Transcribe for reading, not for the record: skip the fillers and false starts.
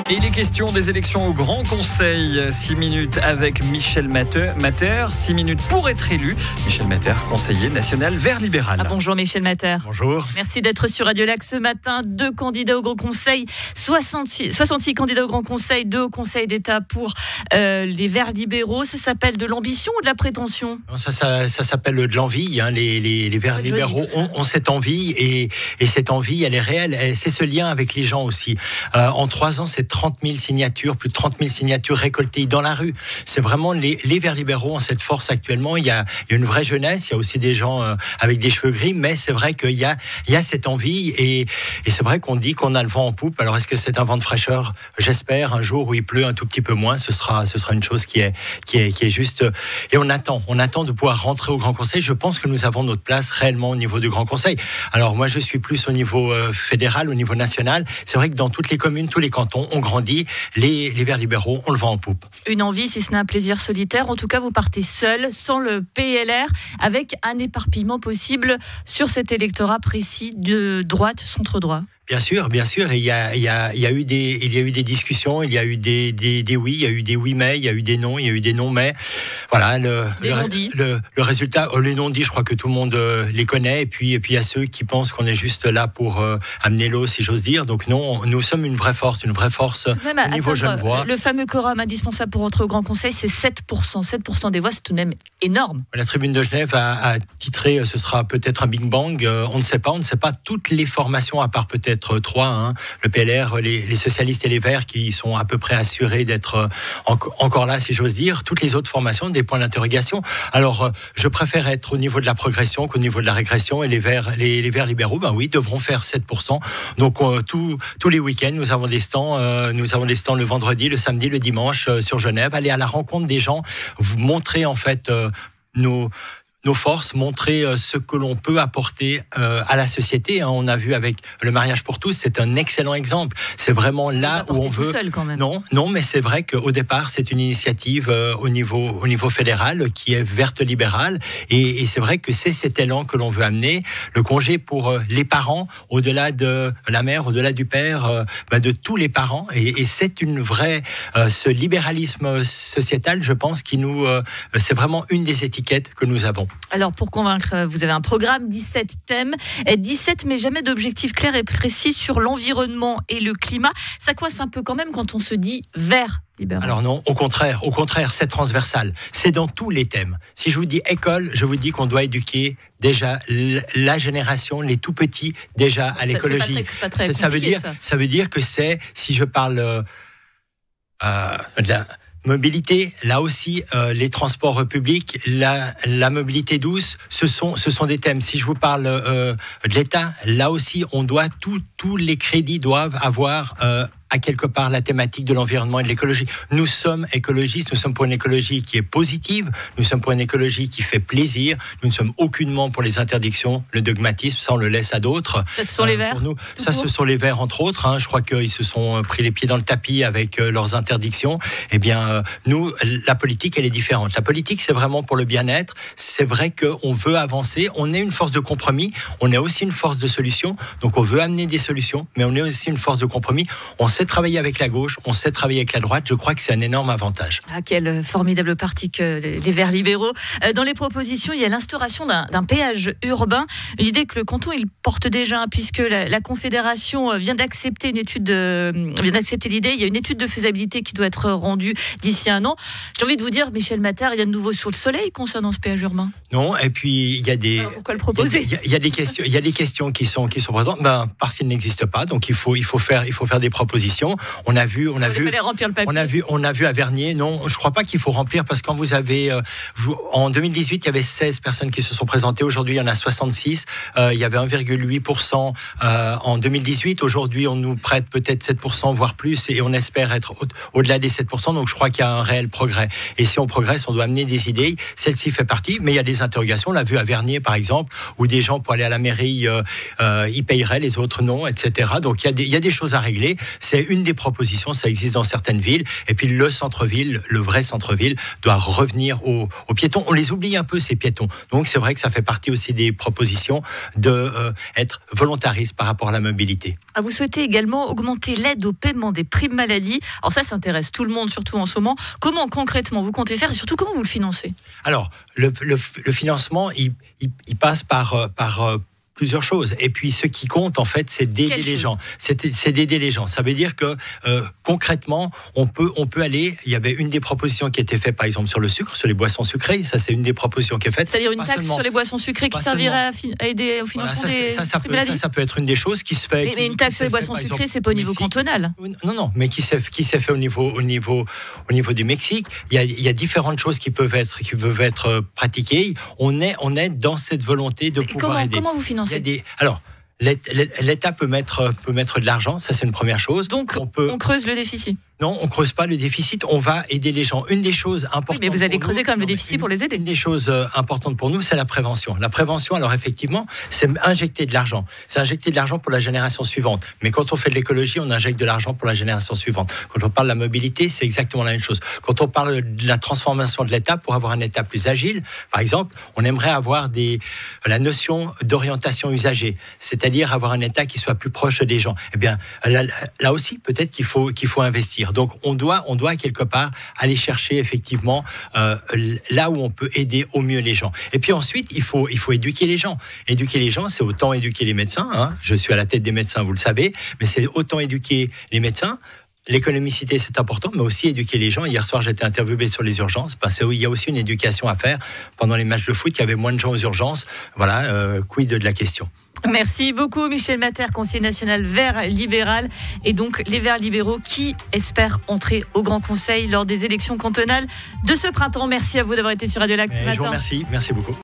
Et il est question des élections au Grand Conseil. 6 minutes avec Michel Mater. 6 minutes pour être élu. Michel Mater, conseiller national Vert libéral. Bonjour Michel Mater. Bonjour. Merci d'être sur Radio Lac ce matin. 2 candidats au Grand Conseil, 66 candidats au Grand Conseil, 2 au Conseil d'État pour les Verts libéraux. Ça s'appelle de l'ambition ou de la prétention ? Ça s'appelle de l'envie. Les Verts libéraux ont cette envie et cette envie, elle est réelle. C'est ce lien avec les gens aussi. En 3 ans, c'est 30 000 signatures, plus de 30 000 signatures récoltées dans la rue. C'est vraiment les Verts libéraux ont cette force actuellement. Il y a une vraie jeunesse, il y a aussi des gens avec des cheveux gris, mais c'est vrai qu'il y a cette envie et c'est vrai qu'on dit qu'on a le vent en poupe. Alors est-ce que c'est un vent de fraîcheur ? J'espère un jour où il pleut un tout petit peu moins, ce sera une chose qui est juste. Et on attend de pouvoir rentrer au Grand Conseil. Je pense que nous avons notre place réellement au niveau du Grand Conseil. Alors moi je suis plus au niveau fédéral, au niveau national. C'est vrai que dans toutes les communes, tous les cantons, on grandit. Les Verts libéraux, on le vend en poupe. Une envie, si ce n'est un plaisir solitaire. En tout cas, vous partez seul, sans le PLR, avec un éparpillement possible sur cet électorat précis de droite, centre-droit. Bien sûr. Et il y a eu des discussions, il y a eu des oui, il y a eu des oui mais, il y a eu des non, il y a eu des non mais. Voilà le résultat. Les non-dits, je crois que tout le monde les connaît. Et puis il y a ceux qui pensent qu'on est juste là pour amener l'eau, si j'ose dire. Donc non, nous sommes une vraie force au niveau Genevois. Le fameux quorum indispensable pour entrer au Grand Conseil, c'est 7%. 7% des voix, c'est tout de même énorme. La tribune de Genève a titré, ce sera peut-être un Big Bang. On ne sait pas toutes les formations, à part peut-être 3, le PLR, les socialistes et les Verts qui sont à peu près assurés d'être encore là, si j'ose dire. Toutes les autres formations, des points d'interrogation. Alors, je préfère être au niveau de la progression qu'au niveau de la régression. Et les Verts libéraux, oui, devront faire 7%. Donc, tous les week-ends, nous avons des stands. Le vendredi, le samedi, le dimanche sur Genève. Aller à la rencontre des gens, vous montrer en fait nos forces, montrer ce que l'on peut apporter à la société. On a vu avec le mariage pour tous, c'est un excellent exemple. C'est vraiment là où on veut. Seul quand même. Non, mais c'est vrai qu'au départ, c'est une initiative au niveau fédéral qui est verte libérale, et c'est vrai que c'est cet élan que l'on veut amener. Le congé pour les parents, au-delà de la mère, au-delà du père, de tous les parents, et c'est une vraie ce libéralisme sociétal, je pense, c'est vraiment une des étiquettes que nous avons. Alors, pour convaincre, vous avez un programme, 17 thèmes, 17 mais jamais d'objectifs clairs et précis sur l'environnement et le climat. Ça coince un peu quand même quand on se dit vert libéral. Alors non, au contraire, c'est transversal. C'est dans tous les thèmes. Si je vous dis école, je vous dis qu'on doit éduquer déjà la génération, les tout petits, déjà à l'écologie. Pas très ça veut dire que c'est, si je parle de la mobilité, là aussi, les transports publics, la mobilité douce, ce sont des thèmes. Si je vous parle de l'État, là aussi, on doit tous les crédits doivent avoir à quelque part la thématique de l'environnement et de l'écologie. Nous sommes écologistes, nous sommes pour une écologie qui est positive, nous sommes pour une écologie qui fait plaisir, nous ne sommes aucunement pour les interdictions, le dogmatisme, ça on le laisse à d'autres. Ça, ce sont les Verts. Ce sont les Verts entre autres. Je crois qu'ils se sont pris les pieds dans le tapis avec leurs interdictions. Eh bien, nous, la politique, elle est différente. La politique, c'est vraiment pour le bien-être. C'est vrai qu'on veut avancer. On est une force de compromis. On est aussi une force de solution. Donc, on veut amener des solutions, mais on est aussi une force de compromis. On sait travailler avec la gauche, on sait travailler avec la droite. Je crois que c'est un énorme avantage. Quel formidable parti que les Verts libéraux. Dans les propositions, il y a l'instauration d'un péage urbain. L'idée que le canton, il porte déjà, puisque la Confédération vient d'accepter l'idée. Il y a une étude de faisabilité qui doit être rendue d'ici un an. J'ai envie de vous dire, Michel Mater, il y a de nouveau sous le soleil concernant ce péage urbain. Non, et puis il y a des. Alors pourquoi le proposer ? Il y a des questions qui sont présentes. Parce qu'il n'existe pas. Donc il faut faire des propositions. On a vu remplir le papier. On a vu à Vernier. Non, je crois pas qu'il faut remplir, parce que quand vous avez en 2018, il y avait 16 personnes qui se sont présentées. Aujourd'hui, il y en a 66. Il y avait 1,8% en 2018. Aujourd'hui, on nous prête peut-être 7%, voire plus, et on espère être au-delà des 7%. Donc je crois qu'il y a un réel progrès. Et si on progresse, on doit amener des idées. Celle-ci fait partie, mais il y a des interrogations. On l'a vu à Vernier, par exemple, où des gens, pour aller à la mairie, ils payeraient, les autres non, etc. Donc il y a des choses à régler. C'est c'est une des propositions, ça existe dans certaines villes. Et puis le centre-ville, le vrai centre-ville, doit revenir aux piétons. On les oublie un peu, ces piétons. Donc c'est vrai que ça fait partie aussi des propositions d'être volontariste par rapport à la mobilité. Vous souhaitez également augmenter l'aide au paiement des primes maladie. Alors ça intéresse tout le monde, surtout en ce moment. Comment concrètement vous comptez faire et surtout comment vous le financez? Alors, le financement, il passe par plusieurs choses. Et puis, ce qui compte, en fait, c'est d'aider les gens. C'est d'aider les gens. Ça veut dire que, concrètement, on peut aller... Il y avait une des propositions qui était faite, par exemple, sur le sucre, sur les boissons sucrées. Ça, c'est une des propositions qui est faite. C'est-à-dire une taxe sur les boissons sucres qui servirait à aider au financement des primes maladie. Ça peut être une des choses qui se fait... Mais une taxe sur les boissons sucrées, c'est pas au niveau cantonal. Non, mais qui s'est fait au niveau du Mexique. Il y a différentes choses qui peuvent être pratiquées. On est dans cette volonté de pouvoir aider. Comment vous financez? Alors, l'État peut mettre de l'argent, ça c'est une première chose. Donc on creuse le déficit. Non, on creuse pas le déficit, on va aider les gens. Une des choses importantes. Oui, mais vous allez creuser quand même le déficit pour les aider. Une des choses importantes pour nous, c'est la prévention. La prévention, alors effectivement, c'est injecter de l'argent. C'est injecter de l'argent pour la génération suivante. Mais quand on fait de l'écologie, on injecte de l'argent pour la génération suivante. Quand on parle de la mobilité, c'est exactement la même chose. Quand on parle de la transformation de l'État pour avoir un État plus agile, par exemple, on aimerait avoir la notion d'orientation usagée, c'est-à-dire avoir un État qui soit plus proche des gens. Eh bien, là aussi, peut-être qu'il faut investir. Donc, on doit quelque part aller chercher effectivement là où on peut aider au mieux les gens. Et puis ensuite, il faut éduquer les gens. Éduquer les gens, c'est autant éduquer les médecins. Hein. Je suis à la tête des médecins, vous le savez, mais c'est autant éduquer les médecins. L'économicité, c'est important, mais aussi éduquer les gens. Hier soir, j'étais interviewé sur les urgences. Il y a aussi une éducation à faire. Pendant les matchs de foot, il y avait moins de gens aux urgences. Voilà, quid de la question. Merci beaucoup Michel Matter, conseiller national Verts libéral, et donc les Verts libéraux qui espèrent entrer au Grand Conseil lors des élections cantonales de ce printemps. Merci à vous d'avoir été sur Radio Lac ce matin. Je vous remercie, merci beaucoup.